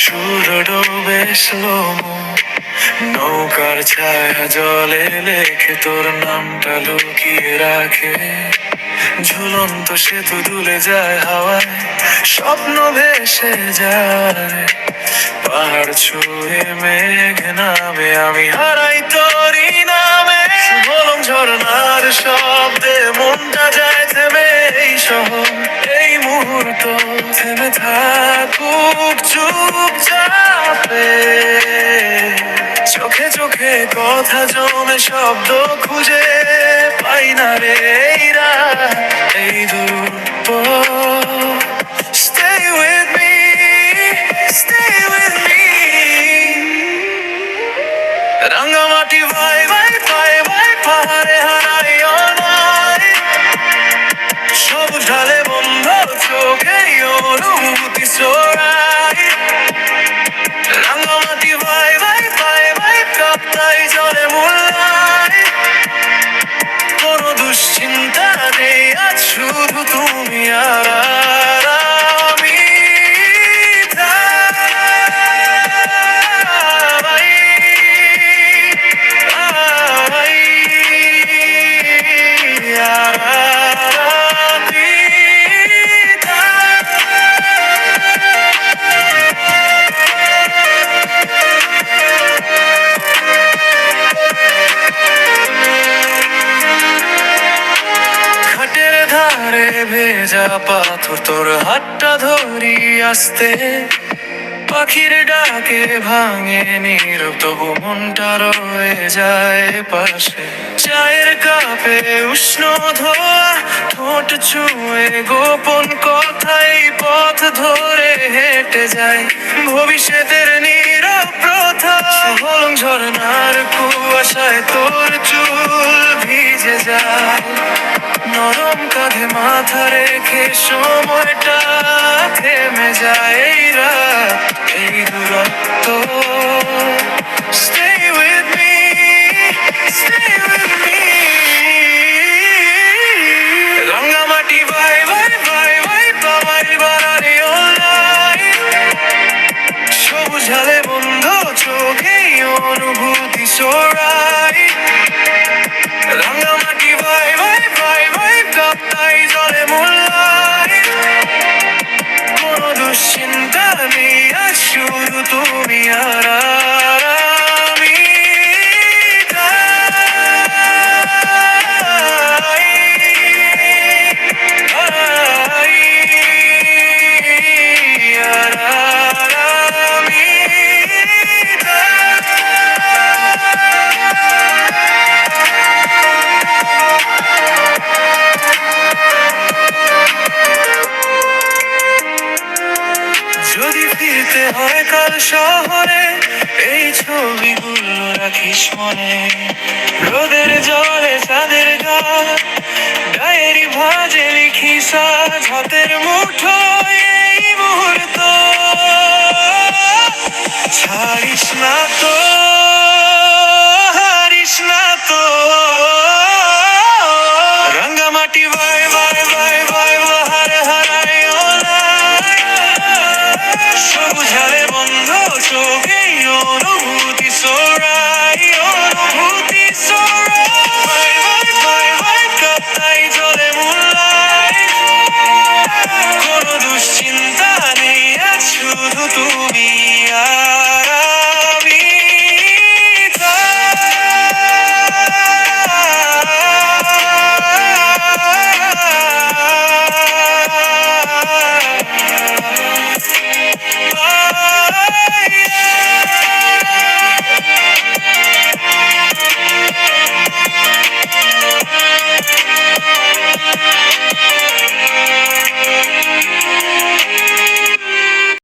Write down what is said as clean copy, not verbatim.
সুর ডোবে স্লোমো, নৌকার ছায়া জলে লেখে তোর নামটা লুকিয়ে রাখে। ঝুলন্ত সেতু দুলে যায় হাওয়ায়, স্বপ্ন ভেসে যায়। পাহাড় ছুঁয়ে মেঘ নামে, আমি হারাই তোরই নামে। বলম ঝরনার শব্দে মনটা যায় থেমে। এই শহর, এই মুহূর্ত থেমে থাকুক চুপচাপে। চোখে চোখে কথা জমে, শব্দ খুঁজে পাই না রে। এই রাত, এই দুর্পথ, stay with me, stay with me। Rangamati ভাই ভাই ভাই ভাই, পাহাড়ে হারাই অনায়। সবুজ ঢালে বন্ধ চোখে অনুভূতি ছড়াই। রাঙামাটি ভাই ভাই ভাই ভাই, কাপ্তাই জলে মোল্লায়। কোনো দুশ্চিন্তা নেই আজ, শুধু তুমি আর আমি। ধারে ভেজা পাথর, তোর হাতটা ধরি আসতে। পাখির ডাকে ভাঙে নীরব, তবু মনটা রয়ে যায় পাশে। চায়ের কাপে উষ্ণ ধোয়া, ঠোঁট ছুঁয়ে গোপন কথাই পথ ধরে হেঁটে যায়। ভবিষ্যতের নীরব প্রথা, হলং ঝরনার কুয়াশায় তোর চুল ভিজে যায়। নরম কাঁধে মাথা রেখে সময়টা থেমে যায়। এই রাত, এই দূরত্ব, stay with me, stay with me। Rangamati ভাই ভাই ভাই ভাই, পামাই বাড়ারি অনলাইন। সবুজ ঢালে বন্ধ চোখে অনুভূতি ছড়াই। রাঙামাটি ভাই ভাই ভাই ভাই, কাপ্তাই জলে মোল্লায়। কোনো দুশ্চিন্তা নেই আজ, শুধু তুমি আর আমি। যদি ফিরতে হয় কাল শহরে, এই ছবিগুলো রাখিস মনে। রোদের জলে চাঁদের গান, ডায়েরি ভাজে লিখিস আজ হাতের মুঠোয়। এই মুহূর্ত ছাড়িস না তো।